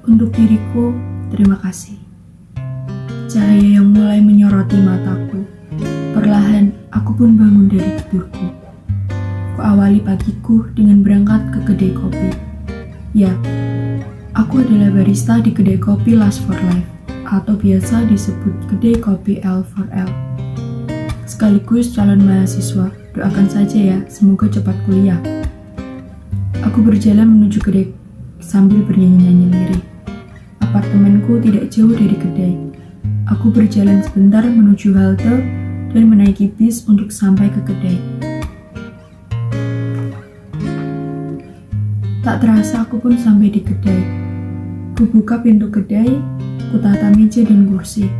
Untuk diriku, terima kasih. Cahaya yang mulai menyoroti mataku. Perlahan, aku pun bangun dari tidurku. Kuawali pagiku dengan berangkat ke kedai kopi. Ya, aku adalah barista di kedai kopi Last for Life, atau biasa disebut kedai kopi L4L. Sekaligus calon mahasiswa, doakan saja ya, semoga cepat kuliah. Aku berjalan menuju kedai sambil bernyanyi-nyanyi lirik. Apartemenku tidak jauh dari kedai. Aku berjalan sebentar menuju halte dan menaiki bis untuk sampai ke kedai. Tak terasa aku pun sampai di kedai. Kubuka pintu kedai, kutata meja dan kursi.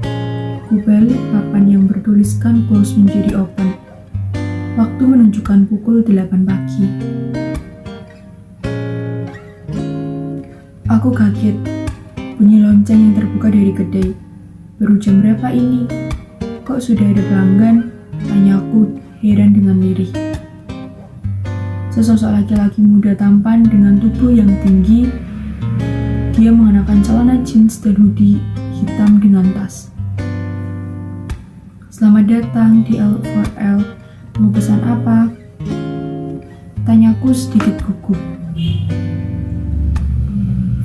Kubalik papan yang bertuliskan close menjadi open. Waktu menunjukkan pukul 8 pagi. Aku kaget. Bunyi lonceng yang terbuka dari kedai. Baru jam berapa ini? Kok sudah ada pelanggan? Tanyaku heran dengan lirih. Sesosok laki-laki muda tampan dengan tubuh yang tinggi. Dia mengenakan celana jeans dan hoodie hitam dengan tas. Selamat datang di L4L. Mau pesan apa? Tanyaku sedikit gugup.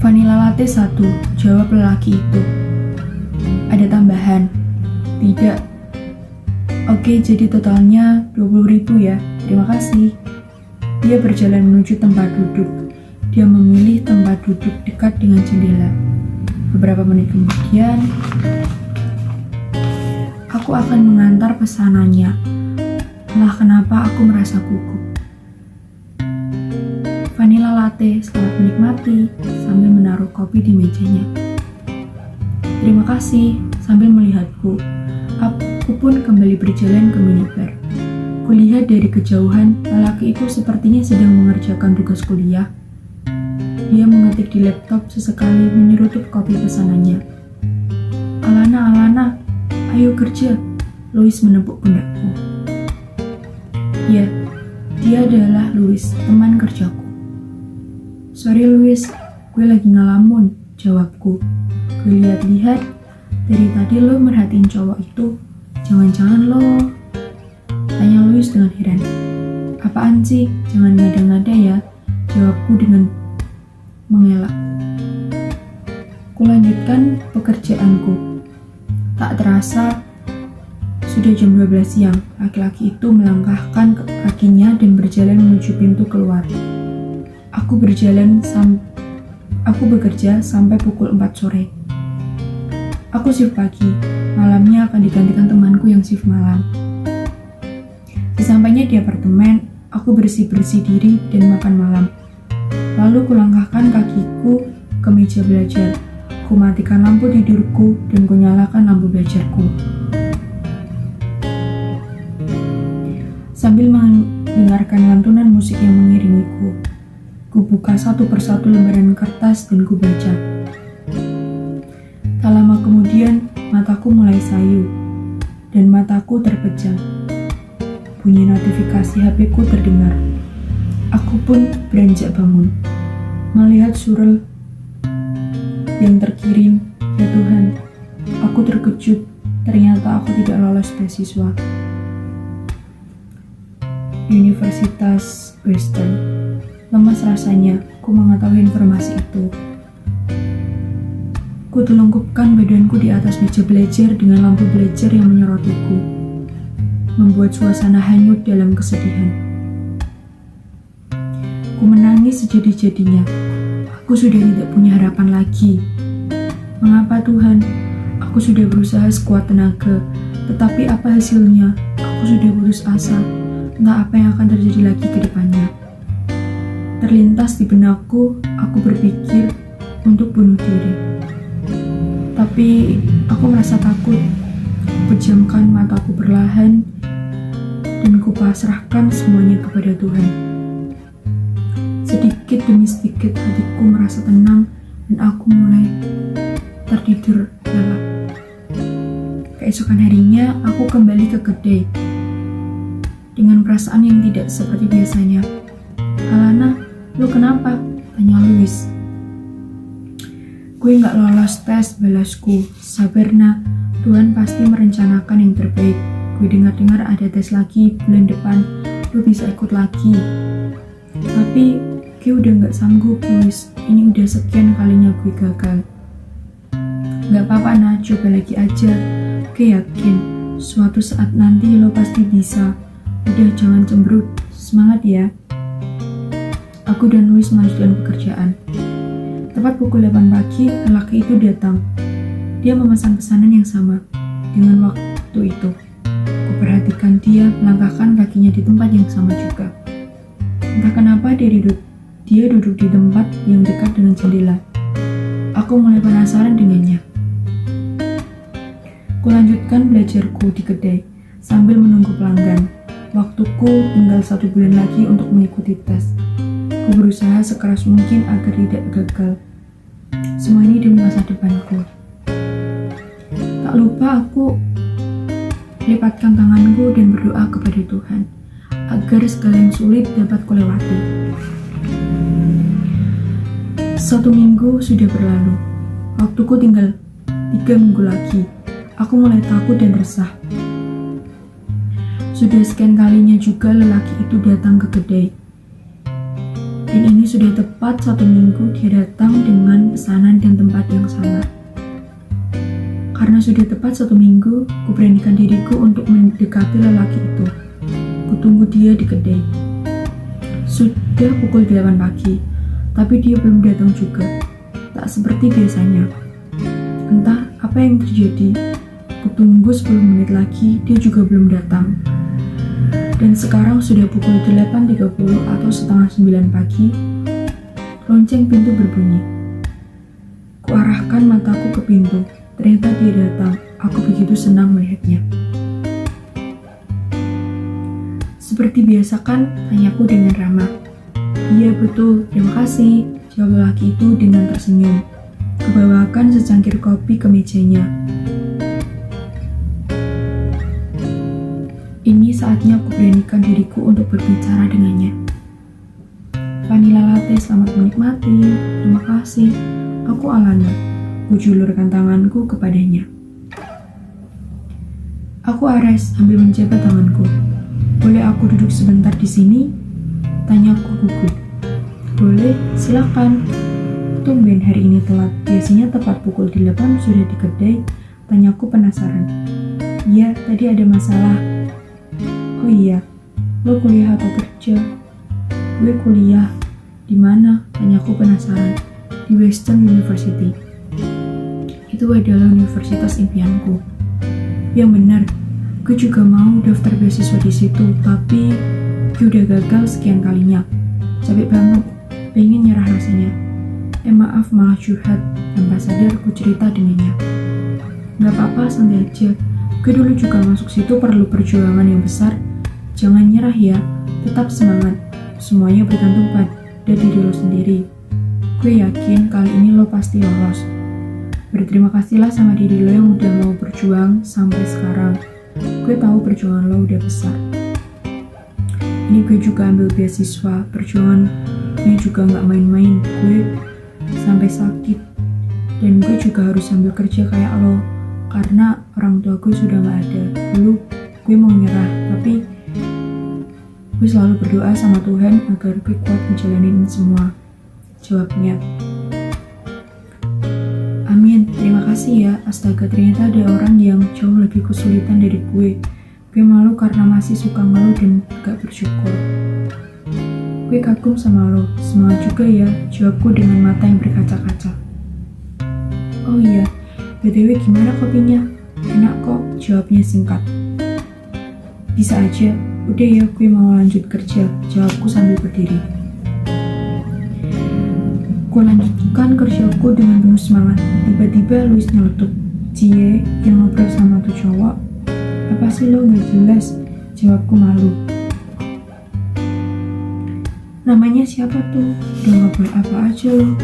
Vanilla latte 1, jawab lelaki itu. Ada tambahan? Tidak. Oke, jadi totalnya 20.000 ya. Terima kasih. Dia berjalan menuju tempat duduk. Dia memilih tempat duduk dekat dengan jendela. Beberapa menit kemudian, aku akan mengantar pesanannya. Entah kenapa aku merasa gugup. Vanilla latte, selamat menikmati, sambil menaruh kopi di mejanya. Terima kasih, sambil melihatku. Aku pun kembali berjalan ke minibar. Kulihat dari kejauhan, lelaki itu sepertinya sedang mengerjakan tugas kuliah. Dia mengetik di laptop sesekali menyerutup kopi pesanannya. Alana, ayo kerja. Louis menepuk pundakku. Ya, dia adalah Louis, teman kerjaku. Sorry Louis, gue lagi ngelamun, jawabku. Gue lihat-lihat, dari tadi lo merhatiin cowok itu. Jangan-jangan lo... Tanya Louis dengan heran. Apaan sih? Jangan ngada-ngada ya, jawabku dengan mengelak. Kulanjutkan pekerjaanku. Tak terasa, sudah jam 12 siang. Laki-laki itu melangkahkan kakinya dan berjalan menuju pintu keluar. Aku bekerja sampai pukul 4 sore. Aku shift pagi, malamnya akan digantikan temanku yang shift malam. Sesampainya di apartemen, aku bersih-bersih diri dan makan malam. Lalu kulangkahkan kakiku ke meja belajar. Kumatikan lampu tidurku dan kunyalakan lampu belajarku. Sambil mendengarkan lantunan musik yang mengiringiku, kubuka satu persatu lembaran kertas dan kubaca. Tak lama kemudian, mataku mulai sayu, dan mataku terpejam. Bunyi notifikasi HP-ku terdengar. Aku pun beranjak bangun, melihat surel yang terkirim. Ya Tuhan, aku terkejut, ternyata aku tidak lolos beasiswa. Universitas Western. Lemas rasanya, ku mengetahui informasi itu. Ku telungkupkan badanku di atas meja belajar dengan lampu belajar yang menyorotiku, membuat suasana hanyut dalam kesedihan. Ku menangis sejadi-jadinya. Aku sudah tidak punya harapan lagi. Mengapa Tuhan? Aku sudah berusaha sekuat tenaga, tetapi apa hasilnya? Aku sudah putus asa. Entah apa yang akan terjadi lagi ke depannya. Terlintas di benakku, aku berpikir untuk bunuh diri. Tapi aku merasa takut. Pejamkan mataku perlahan dan kupasrahkan semuanya kepada Tuhan. Sedikit demi sedikit hatiku merasa tenang dan aku mulai tertidur lelap. Keesokan harinya aku kembali ke kedai dengan perasaan yang tidak seperti biasanya. Alana, lu kenapa? Tanya Louis. Gue gak lolos tes, balasku. Sabar nak, Tuhan pasti merencanakan yang terbaik. Gue dengar-dengar ada tes lagi bulan depan, lo bisa ikut lagi. Tapi gue udah gak sanggup, Luis. Ini udah sekian kalinya gue gagal. Gak apa-apa nak, coba lagi aja. Gue yakin suatu saat nanti lo pasti bisa. Udah jangan cemberut, semangat ya. Aku dan Luis melanjutkan pekerjaan. Tepat pukul 8 pagi, lelaki itu datang. Dia memesan pesanan yang sama dengan waktu itu. Kuperhatikan dia melangkahkan kakinya di tempat yang sama juga. Entah kenapa dia duduk di tempat yang dekat dengan jendela. Aku mulai penasaran dengannya. Kulanjutkan belajarku di kedai sambil menunggu pelanggan. Waktuku tinggal 1 bulan lagi untuk mengikuti tes. Ku berusaha sekeras mungkin agar tidak gagal. Semua ini demi masa depanku. Tak lupa aku lipatkan tanganku dan berdoa kepada Tuhan agar segala yang sulit dapat kulewati. 1 minggu sudah berlalu. Waktuku tinggal 3 minggu lagi. Aku mulai takut dan resah. Sudah sekian kalinya juga lelaki itu datang ke kedai. Dan ini sudah tepat 1 minggu dia datang dengan pesanan dan tempat yang sama. Karena sudah tepat 1 minggu, ku beranikan diriku untuk mendekati lelaki itu. Ku tunggu dia di kedai. Sudah pukul 8 pagi, tapi dia belum datang juga. Tak seperti biasanya. Entah apa yang terjadi. Ku tunggu 10 menit lagi, dia juga belum datang. Dan sekarang sudah pukul 8.30 atau setengah 9 pagi. Lonceng pintu berbunyi. Kuarahkan mataku ke pintu. Ternyata dia datang. Aku begitu senang melihatnya. Seperti biasa kan, tanyaku dengan ramah. Iya betul, terima kasih, jawab lelaki itu dengan tersenyum. Kubawakan secangkir kopi ke mejanya. Ini saatnya aku beranikan diriku untuk berbicara dengannya. Vanilla latte, selamat menikmati. Terima kasih. Aku Alana. Kujulurkan tanganku kepadanya. Aku Ares, sambil menjabat tanganku. Boleh aku duduk sebentar di sini? Tanyaku gugup. Boleh, silakan. Tumben hari ini telat. Biasanya tepat pukul 8 sudah di kedai. Tanyaku penasaran. Iya, tadi ada masalah. Oh iya, lo kuliah atau kerja? Gue kuliah. Di mana? Tanyaku penasaran. Di Western University. Itu adalah universitas impianku. Yang benar, gue juga mau daftar beasiswa di situ, tapi gue udah gagal sekian kalinya. Capek banget, pengen nyerah rasanya. Maaf malah curhat. Tanpa sadar ku cerita dengannya. Gak apa-apa, santai aja. Gue dulu juga masuk situ perlu perjuangan yang besar. Jangan nyerah ya, tetap semangat. Semuanya bergantung pada diri lo sendiri. Gue yakin kali ini lo pasti lolos. Berterima kasihlah sama diri lo yang udah mau berjuang sampai sekarang. Gue tahu perjuangan lo udah besar. Ini gue juga ambil beasiswa, perjuangannya juga gak main-main. Gue sampai sakit. Dan gue juga harus sambil kerja kayak lo. Karena orang tua gue sudah gak ada. Dulu gue mau nyerah, tapi gue selalu berdoa sama Tuhan agar gue kuat menjalani semua. Jawabnya. Amin, terima kasih ya. Astaga, ternyata ada orang yang jauh lebih kesulitan dari gue. Gue malu karena masih suka ngeluh dan gak bersyukur. Gue kagum sama lo. Semangat juga ya, jawabku dengan mata yang berkaca-kaca. Oh iya, BTW gimana kopinya? Enak kok, jawabnya singkat. Bisa aja. Udah ya, gue mau lanjut kerja, jawabku sambil berdiri. Gue lanjutkan kerjaku dengan penuh semangat. Tiba-tiba Luis nyeletuk. Cie, yang ngobrol sama tuh cowok. Apa sih lo gak jelas? Jawabku malu. Namanya siapa tuh? Udah ngobrol apa aja lo?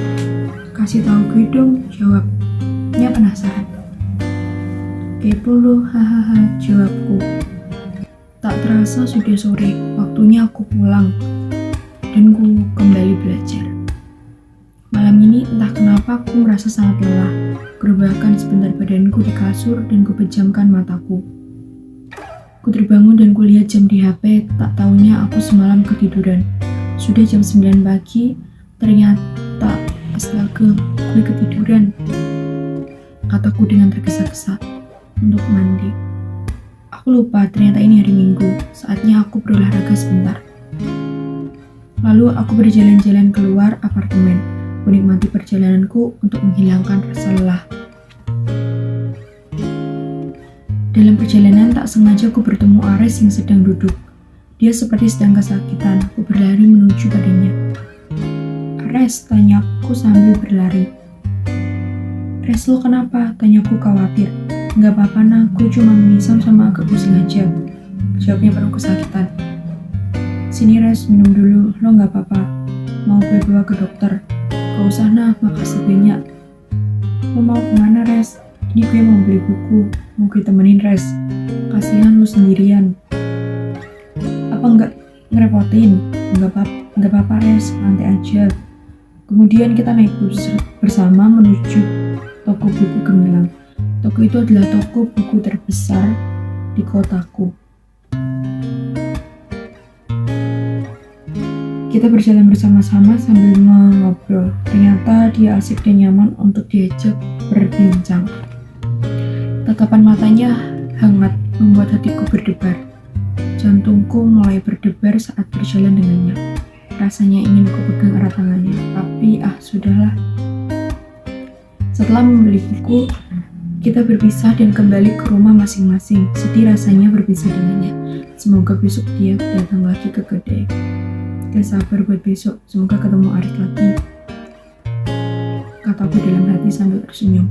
Kasih tahu gue dong, jawabnya penasaran. Kepo lo, hahaha, jawabku. Tak terasa sudah sore, waktunya aku pulang dan ku kembali belajar. Malam Malam ini entah kenapa aku merasa sangat lelah. Kurebahkan sebentar badanku di kasur dan kupejamkan mataku. Ku terbangun dan kulihat jam di HP, tak taunya aku semalam ketiduran. Sudah jam 9 pagi, ternyata astaga, gue ketiduran. Kataku dengan tergesa-gesa untuk mandi. Aku lupa ternyata ini hari Minggu, saatnya aku berolahraga sebentar. Lalu aku berjalan-jalan keluar apartemen, menikmati perjalananku untuk menghilangkan rasa lelah. Dalam perjalanan tak sengaja aku bertemu Ares yang sedang duduk. Dia seperti sedang kesakitan, aku berlari menuju padanya. Ares, tanyaku sambil berlari. Res, lo kenapa? Tanyaku khawatir. Nggak apa-apa nah, aku cuma mengisam sama agak pusing aja. Jawabnya penuh kesakitan. Sini Res, minum dulu, lo nggak apa-apa. Mau gue bawa ke dokter? Gak usah nah, makasih banyak. Lo mau kemana Res? Ini gue mau beli buku, mau gue temenin Res. Kasihan lo sendirian. Apa nggak ngerepotin? Nggak apa-apa Res, nanti aja. Kemudian kita naik bus bersama menuju toko buku gemilang. Toko itu adalah toko buku terbesar di kotaku. Kita berjalan bersama-sama sambil mengobrol. Ternyata dia asik dan nyaman untuk diajak berbincang. Tatapan matanya hangat membuat hatiku berdebar. Jantungku mulai berdebar saat berjalan dengannya. Rasanya ingin ku pegang erat tangannya, tapi sudahlah. Setelah membeli buku, kita berpisah dan kembali ke rumah masing-masing. Sedih rasanya berpisah dengannya. Semoga besok dia datang lagi ke kedai. Gak sabar buat besok, semoga ketemu Aris lagi. Kataku dalam hati sambil tersenyum.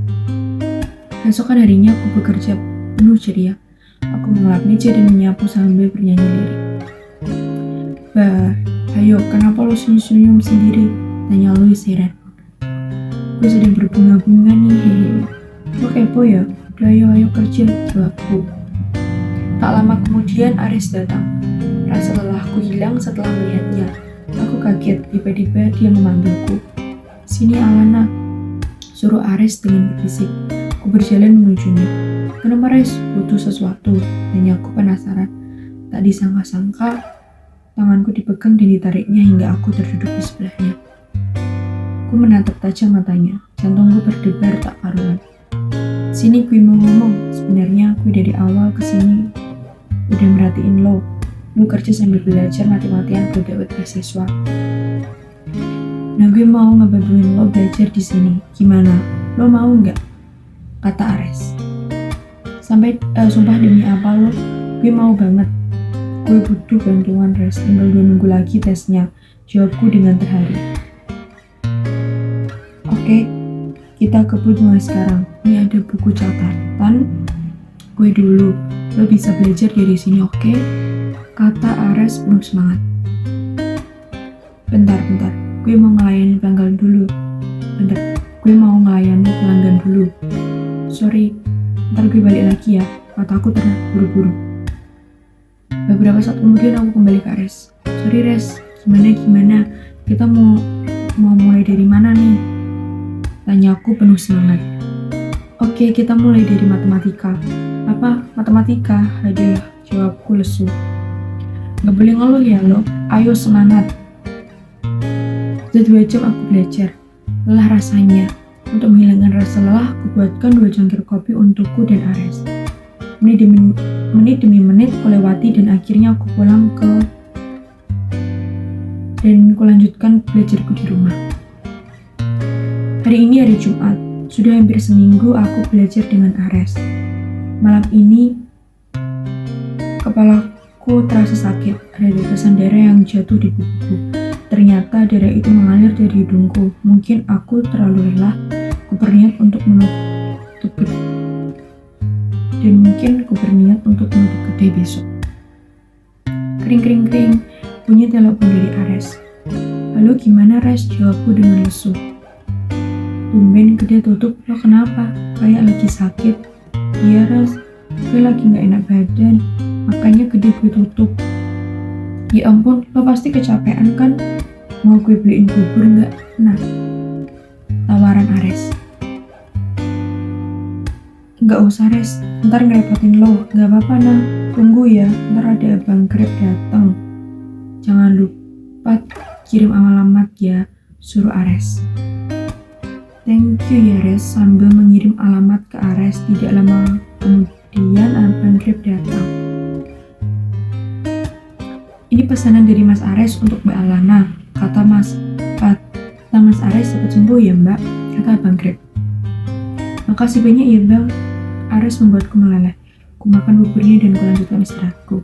Besokan harinya aku bekerja penuh ceria. Aku mengelap meja dan menyapu sambil bernyanyi lirik. Bah, ayo, kenapa lo senyum-senyum sendiri? Tanya Louis heran. Gue sedang berbunga-bunga nih, hehe. Lo kepo ya? Udah ayo kerja, jawabku. Tak lama kemudian Aris datang. Rasa lelahku hilang setelah melihatnya. Aku kaget, tiba-tiba dia memanggilku. Sini Alana, suruh Aris dengan berbisik. Aku berjalan menujunya. Kenapa Aris? Butuh sesuatu? Tanyaku penasaran. Tak disangka-sangka, tanganku dipegang dan ditariknya hingga aku terduduk di sebelahnya. Aku menatap tajam matanya. Jantungku berdebar tak karuan. Sini gue mau ngomong. Sebenarnya gue dari awal kesini udah merhatiin lo. Lu kerja sambil belajar mati-matian buat dapat beasiswa. Nah gue mau ngebantuin lo belajar di sini. Gimana? Lo mau nggak? Kata Ares. Sumpah demi apa lo? Gue mau banget. Gue butuh bantuan Res. Tinggal 2 minggu lagi tesnya. Jawabku dengan terharu. Oke, kita kebut mulai sekarang. Ini ada buku catatan. Gue dulu. Lo bisa belajar dari sini, oke? Kata Ares penuh semangat. Bentar, gue mau ngelayani pelanggan dulu. Sorry, ntar gue balik lagi ya, kataku terburu-buru. Beberapa saat kemudian aku kembali ke Ares. Sorry Res, gimana? Kita mau mulai dari mana nih? Tanyaku penuh semangat. Oke, kita mulai dari matematika. Apa? Matematika? Hadiah, jawabku lesu. Gak boleh ngeluh ya lo, ayo semangat. Sudah 2 jam aku belajar, lelah rasanya. Untuk menghilangkan rasa lelah, aku buatkan 2 cangkir kopi untukku dan Ares. Menit demi menit aku lewati dan akhirnya aku pulang dan kulanjutkan belajarku di rumah. Hari ini hari Jumat, sudah hampir seminggu aku belajar dengan Ares. Malam ini, kepalaku terasa sakit, ada tetesan darah yang jatuh di bukuku. Ternyata darah itu mengalir dari hidungku. Mungkin aku terlalu lelah. Aku berniat untuk menutup kedai besok. Kring, bunyi telepon dari Ares. Halo, gimana Res? Jawabku dengan lesu. Tumben kedai tutup, lo kenapa? Kayak lagi sakit. Iya Res, gue lagi gak enak badan, makanya kedai gue tutup. Ya ampun, lo pasti kecapean kan? Mau gue beliin bubur nggak? Nah, tawaran Ares. Nggak usah Res, ntar ngerepotin lo. Nggak apa-apa nah, tunggu ya, ntar ada Bang Grab datang. Jangan lupa kirim alamat ya, suruh Ares. Thank you ya Res, sambil mengirim alamat ke Ares. Tidak lama kemudian Bang Grab datang. Ini pesanan dari Mas Ares untuk Mbak Alana, kata Mas Ares cepat sembuh ya Mbak, kata Bang Grab. Makasih banyak ya Bang. Ares membuatku meleleh. Ku makan buburnya dan ku lanjutkan istirahatku.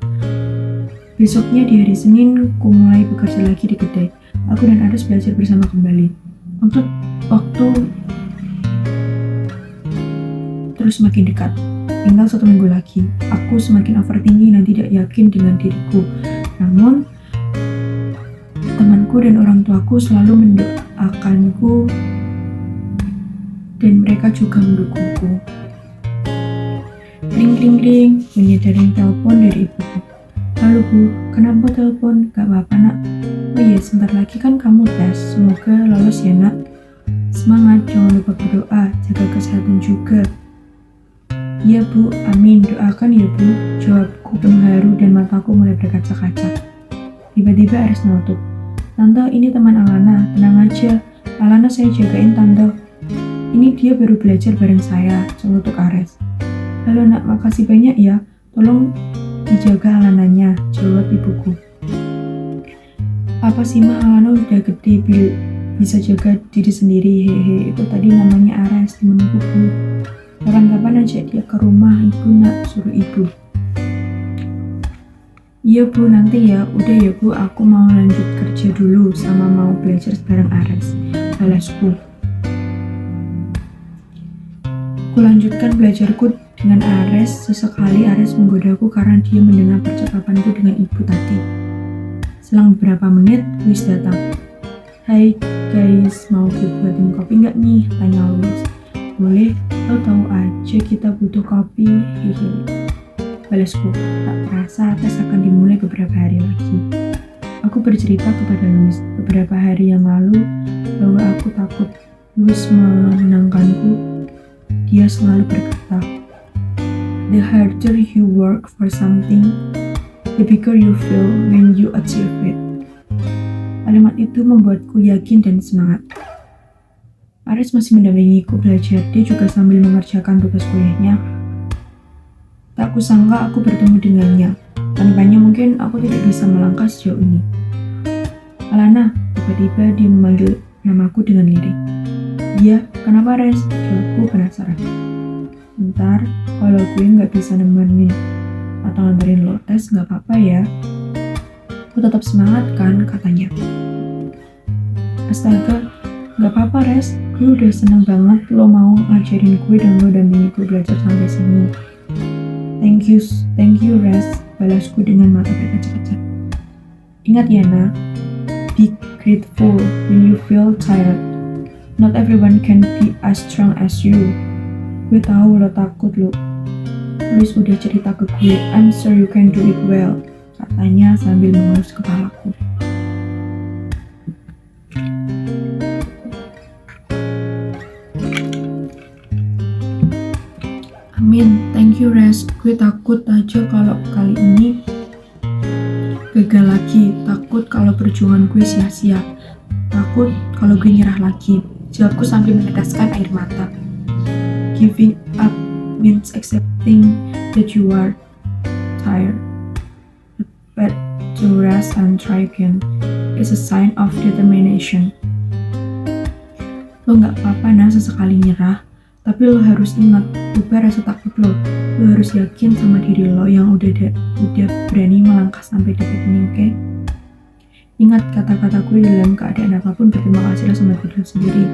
Besoknya di hari Senin, ku mulai bekerja lagi di kedai. Aku dan Ares belajar bersama kembali. Untuk waktu terus semakin dekat. Tinggal 1 minggu lagi. Aku semakin overthinking dan tidak yakin dengan diriku. Namun, temanku dan orang tuaku selalu mendoakanku dan mereka juga mendukungku. Ring, bunyi dering telepon dari ibuku. Halo Bu, kenapa telepon? Gak apa-apa nak. Oh iya, sebentar lagi kan kamu tes. Semoga lolos ya nak. Semangat, jangan lupa berdoa, jaga kesehatan juga. Iya Bu, amin. Doakan ya Bu. Jawabku penuh haru dan mataku mulai berkaca-kaca. Tiba-tiba Ares menutup. Tante, ini teman Alana. Tenang aja. Alana saya jagain Tante. Ini dia baru belajar bareng saya, celutuk Ares. Halo nak, makasih banyak ya. Tolong dijaga Alananya, jawab ibuku. Apa sih mah, Alana udah gede, bisa jaga diri sendiri. Hehe, itu tadi namanya Ares, temenku Bu. Kapan-kapan ajak dia ke rumah ibu nak, suruh ibu. Iya Bu, nanti ya. Udah ya Bu, aku mau lanjut kerja dulu sama mau belajar bareng Ares, balasku. Kulanjutkan belajarku dengan Ares. Sesekali Ares menggodaku karena dia mendengar percakapanku dengan ibu tadi. Selang beberapa menit, Luis datang. Hai guys, mau buatin kopi nggak nih? Tanya Luis. Boleh, lo tahu aja kita butuh kopi. Hehe. Balasku, tak terasa tes akan dimulai beberapa hari lagi. Aku bercerita kepada Luis beberapa hari yang lalu bahwa aku takut Luis menenangkanku. Dia selalu berkata, the harder you work for something, the bigger you feel when you achieve it. Kalimat itu membuatku yakin dan semangat. Ares masih mendampingiku belajar, dia juga sambil mengerjakan tugas kuliahnya. Tak kusangka aku bertemu dengannya. Tanpanya mungkin aku tidak bisa melangkah sejauh ini. Alana, tiba-tiba dia memanggil namaku dengan lirih. Iya, kenapa Res? Jawabku penasaran. Ntar, kalau gue nggak bisa nemenin atau nganterin lo tes, nggak apa-apa ya. Aku tetap semangat kan, katanya. Astaga, nggak apa-apa Res. Gue udah seneng banget lo mau ngajarin gue dan lo dampingi gue belajar sampai sini. Thank you Res, balasku dengan mata berkaca-kaca. Ingat ya nak, be grateful when you feel tired. Not everyone can be as strong as you. Gue tahu lo takut lo. Luis udah cerita ke gue, I'm sure you can do it well, katanya sambil mengelus kepalaku. Amin, thank you Res. Gue takut aja kalau kali ini gagal lagi. Takut kalau perjuangan gue sia-sia. Takut kalau gue nyerah lagi. Jawabku sambil meneteskan air mata. Giving up means accepting that you are tired. But to rest and try again is a sign of determination. Lo gak apa-apa nah sesekali nyerah, tapi lo harus ingat, ubah rasa takut lo. Lo harus yakin sama diri lo yang udah berani melangkah sampai detik ini, oke? Ingat kata-kata gue dalam keadaan apapun, berterima kasihlah sama diri lo sendiri.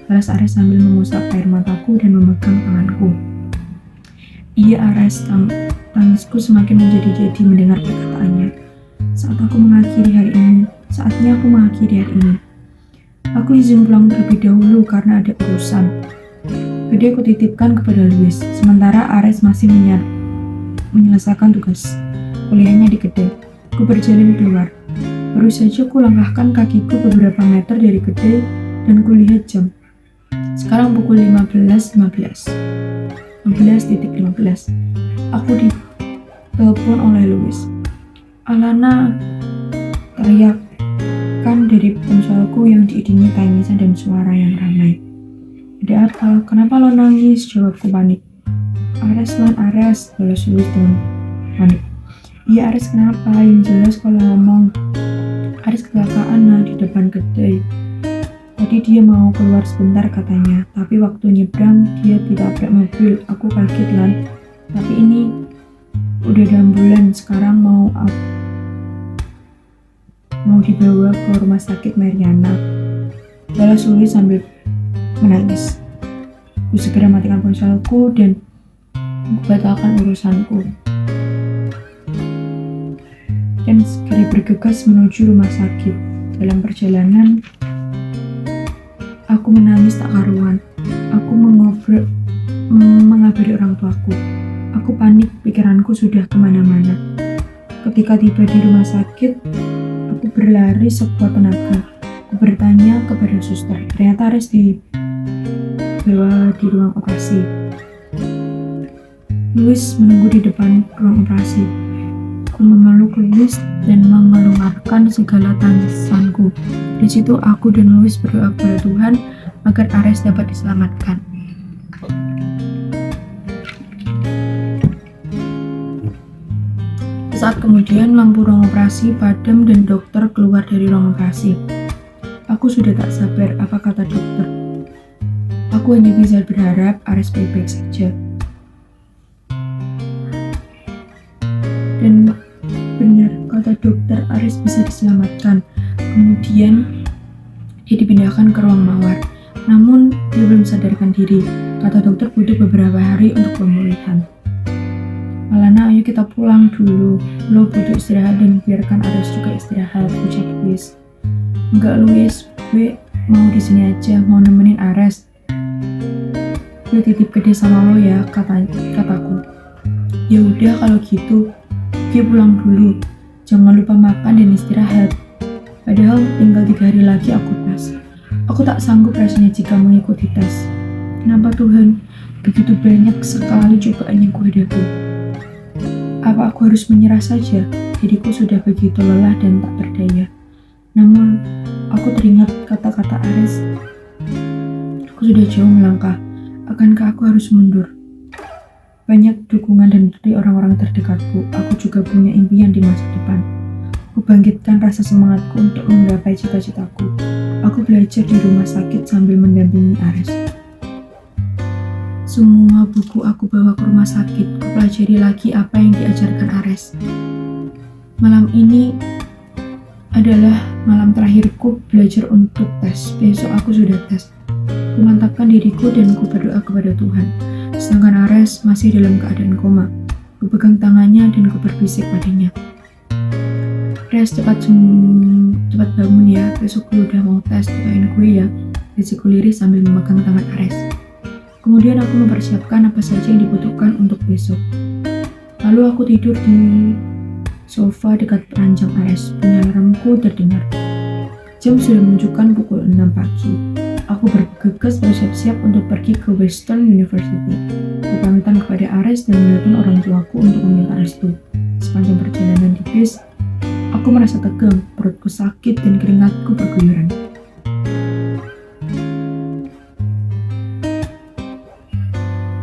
Balas Ares sambil mengusap air mataku dan memegang tanganku. Iya Ares, tangisku semakin menjadi-jadi mendengar perkataannya. Saatnya aku mengakhiri hari ini. Aku izin pulang terlebih dahulu karena ada urusan. Kedai aku titipkan kepada Luis, sementara Ares masih menyelesaikan tugas kuliahnya di kedai. Aku berjalan keluar. Baru saja ku langkahkan kakiku beberapa meter dari kedai dan kulihat jam. Sekarang pukul 15.15. 15.15. Aku ditelepon oleh Louis. "Alana," teriakan dari ponselku yang diiringi tangisan dan suara yang ramai. "Ada apa? Kenapa lo nangis?" jawabku panik. "Ares, Lan, Ares," balas Louis dengan panik. "Iya, Ares kenapa? Yang jelas kalau ngomong." "Ares kecelakaan di depan kedai. Tadi dia mau keluar sebentar katanya, tapi waktu nyebrang dia ditabrak mobil. Aku kaget, Lan. Tapi ini udah ada ambulans, sekarang mau dibawa ke rumah sakit Mariana," balas Louis sambil menangis. Ku segera matikan ponselku dan membatalkan urusanku dan segera bergegas menuju rumah sakit. Dalam perjalanan, aku menangis tak karuan. Aku mengabari orang tuaku. Aku panik, pikiranku sudah kemana-mana. Ketika tiba di rumah sakit, aku berlari sekuat tenaga. Aku bertanya kepada suster. Ternyata Ares dibawa di ruang operasi. Louis menunggu di depan ruang operasi. Aku memeluk Louis dan mengeluarkan segala tangisanku. Di situ aku dan Louis berdoa kepada Tuhan agar Ares dapat diselamatkan. Saat kemudian lampu ruang operasi padam dan dokter keluar dari ruang operasi. Aku sudah tak sabar, apa kata dokter. Aku hanya bisa berharap Ares baik-baik saja. Dan benar, kata dokter, Ares bisa diselamatkan. Kemudian dia dipindahkan ke ruang mawar. Namun dia belum sadarkan diri. Kata dokter butuh beberapa hari untuk pemulihan. "Alana, ayo kita pulang dulu. Lo butuh istirahat dan biarkan Ares juga istirahat," ucap Louis. "Enggak, Louis, gue mau di sini aja, mau nemenin Ares. Gue titip gede sama lo ya," kataku. "Ya udah kalau gitu, gue pulang dulu. Jangan lupa makan dan istirahat. Padahal tinggal 3 hari lagi aku tes. Aku tak sanggup rasanya jika mengikuti tes. Kenapa Tuhan? Begitu banyak sekali cobaan yang kuhadapi. Apa aku harus menyerah saja? Diriku sudah begitu lelah dan tak berdaya." Namun, aku teringat kata-kata Ares. Aku sudah jauh melangkah. Akankah aku harus mundur? Banyak dukungan dari orang-orang terdekatku. Aku juga punya impian di masa depan. Aku bangkitkan rasa semangatku untuk menggapai cita-citaku. Aku belajar di rumah sakit sambil mendampingi Ares. Semua buku aku bawa ke rumah sakit. Ku pelajari lagi apa yang diajarkan Ares. Malam ini adalah malam terakhirku belajar untuk tes. Besok aku sudah tes. Ku mantapkan diriku dan ku berdoa kepada Tuhan. Sedangkan Ares masih dalam keadaan koma. Ku pegang tangannya dan ku berbisik padanya. "Ares, cepat bangun ya. Besok gue udah mau tes, doain gue ya," bisiku lirih sambil memegang tangan Ares. Kemudian aku mempersiapkan apa saja yang dibutuhkan untuk besok. Lalu aku tidur di sofa dekat ranjang Ares. Bunyi alarmku terdengar. Jam sudah menunjukkan pukul 6 pagi. Aku bergegas bersiap-siap untuk pergi ke Western University. Aku pamitan kepada Ares dan menelpon orang tuaku untuk meminta restu. Sepanjang perjalanan di bis, aku merasa tegang, perutku sakit dan keringatku berguyuran.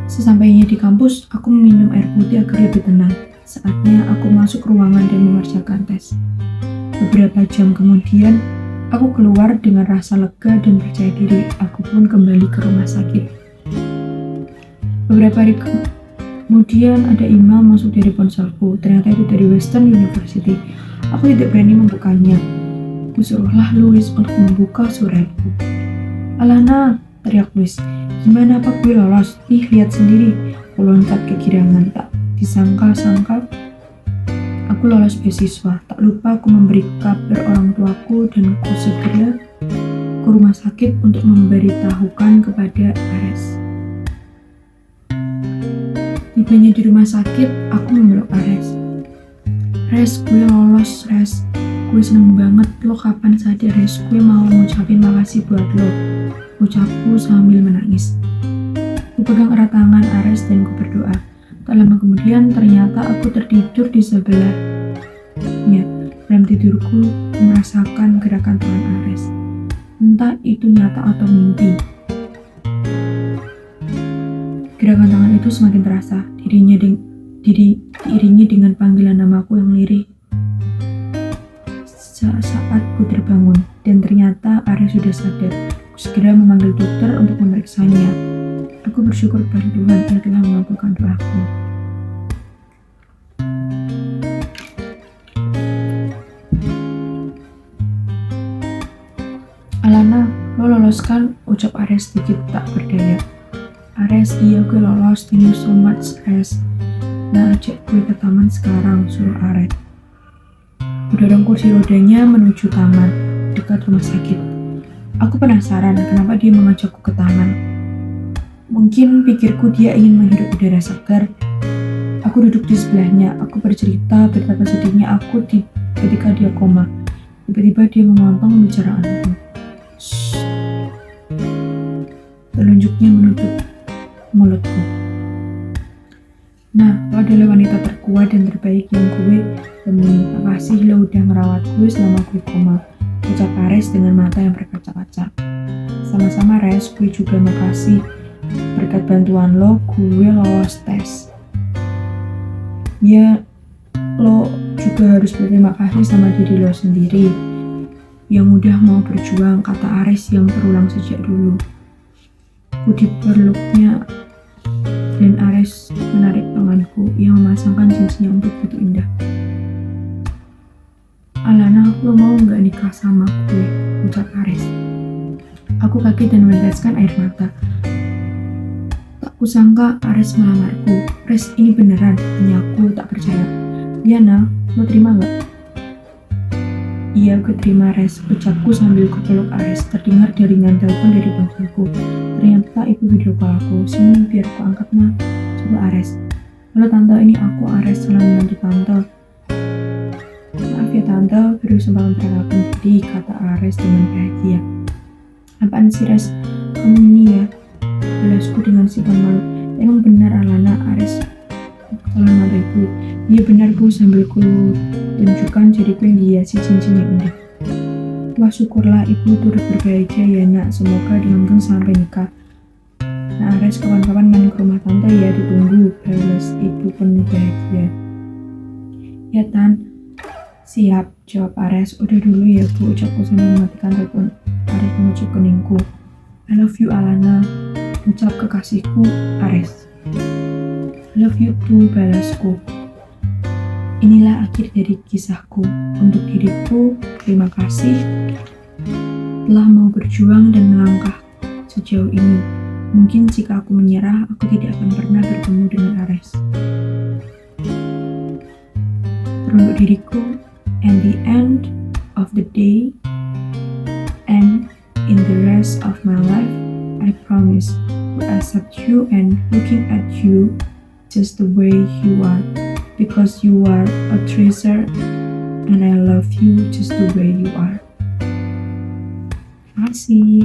Sesampainya di kampus, aku meminum air putih agar lebih tenang. Saatnya aku masuk ruangan dan mengerjakan tes. Beberapa jam kemudian, aku keluar dengan rasa lega dan percaya diri. Aku pun kembali ke rumah sakit. Beberapa hari kemudian ada email masuk dari ponselku. Ternyata itu dari Western University. Aku tidak berani membukanya. Kusuruhlah Louis untuk membuka suratku. "Alana," teriak Louis. "Gimana apa gue lolos? Ih, lihat sendiri." Aku loncat kegirangan, tak disangka-sangka aku lolos beasiswa. Tak lupa aku memberi kabar orang tuaku dan aku segera ke rumah sakit untuk memberitahukan kepada Ares. Tibanya di rumah sakit, aku memeluk Ares. "Res, gue lolos, Res. Gue Gue seneng banget lo kapan sadar Res, gue mau ngucapin makasih buat lo, ucapku sambil menangis. Gue pegang erat tangan Ares dan gue berdoa. Tak lama kemudian ternyata aku tertidur di sebelahnya. Dalam tidurku merasakan gerakan tangan Ares. Entah itu nyata atau mimpi. Gerakan tangan itu semakin terasa, diiringi dengan panggilan namaku yang lirih. Saat ku terbangun, dan ternyata Ares sudah sadar. Aku segera memanggil dokter untuk memeriksanya. Aku bersyukur pada Tuhan yang telah mengabulkan doaku. Alana, lo lolos kan? Ucap Ares sedikit tak berdaya. Ares, iya gue lolos, thank you so much Ares. Nah, ajak gue ke taman sekarang, suruh Ares. Mendorong kursi rodanya menuju taman dekat rumah sakit. Aku penasaran kenapa dia mengajakku ke taman. Mungkin pikirku dia ingin menghirup udara segar. Aku duduk di sebelahnya. Aku bercerita betapa sedihnya aku ketika dia koma. Tiba-tiba dia memotong pembicaraanku. Telunjuknya menutup mulutku. Nah, lo adalah wanita terkuat dan terbaik yang gue temui. Makasih lo udah ngerawat gue selama gue koma, ucap Ares dengan mata yang berkaca-kaca. Sama-sama Res, gue juga makasih. Berkat bantuan lo, gue lolos tes. Ya, lo juga harus berterima kasih sama diri lo sendiri yang udah mau berjuang, kata Ares yang terulang sejak dulu. Ku dipeluknya dan Ares menarik tanganku yang memasangkan cincinnya untuk begitu indah. Alana, lo mau gak nikah sama gue? Ucap Ares. Aku kaget dan meneteskan air mata. Tak kusangka Ares melamarku. Res, ini beneran? Hanya aku tak percaya. Iya nah, lo terima gak? Iya, gue terima Res, ucapku sambil kupeluk Ares. Terdengar jaringan telepon dari ponselku. Ternyata itu video call aku. Sini biar aku angkat nah. Coba Ares. Halo tante, ini aku Ares, salam membantu tante. Maaf ya tante, baru sempat memperkenalkan diri, kata Ares dengan bahagia. Apaan sih Res? Kamu ini ya? Balasku dengan sikap malu. Emang benar Alana, Ares calon mata ibu. Iya benar ku, sambil ku tunjukkan jariku yang dihiasi cincin yang indah. Wah syukurlah ibu turut berbahagia ya nak, semoga dilanggeng sampai nikah. Nah Ares, kawan-kawan main ke rumah tante ya, ditunggu, balas ibu penuh bahagia. Ya Tan, siap, jawab Ares. Udah dulu ya bu, ucapku sambil mematikan telepon. Ares mengucuk keningku. I love you Alana, ucap kekasihku Ares. Love you too, balasku. Inilah akhir dari kisahku. Untuk diriku, terima kasih telah mau berjuang dan melangkah sejauh ini. Mungkin jika aku menyerah, aku tidak akan pernah bertemu dengan Ares. Teruntuk diriku, and the end of the day, and in the rest of my life, I promise to accept you and looking at you just the way you are, because you are a treasure and I love you just the way you are. Terima kasih.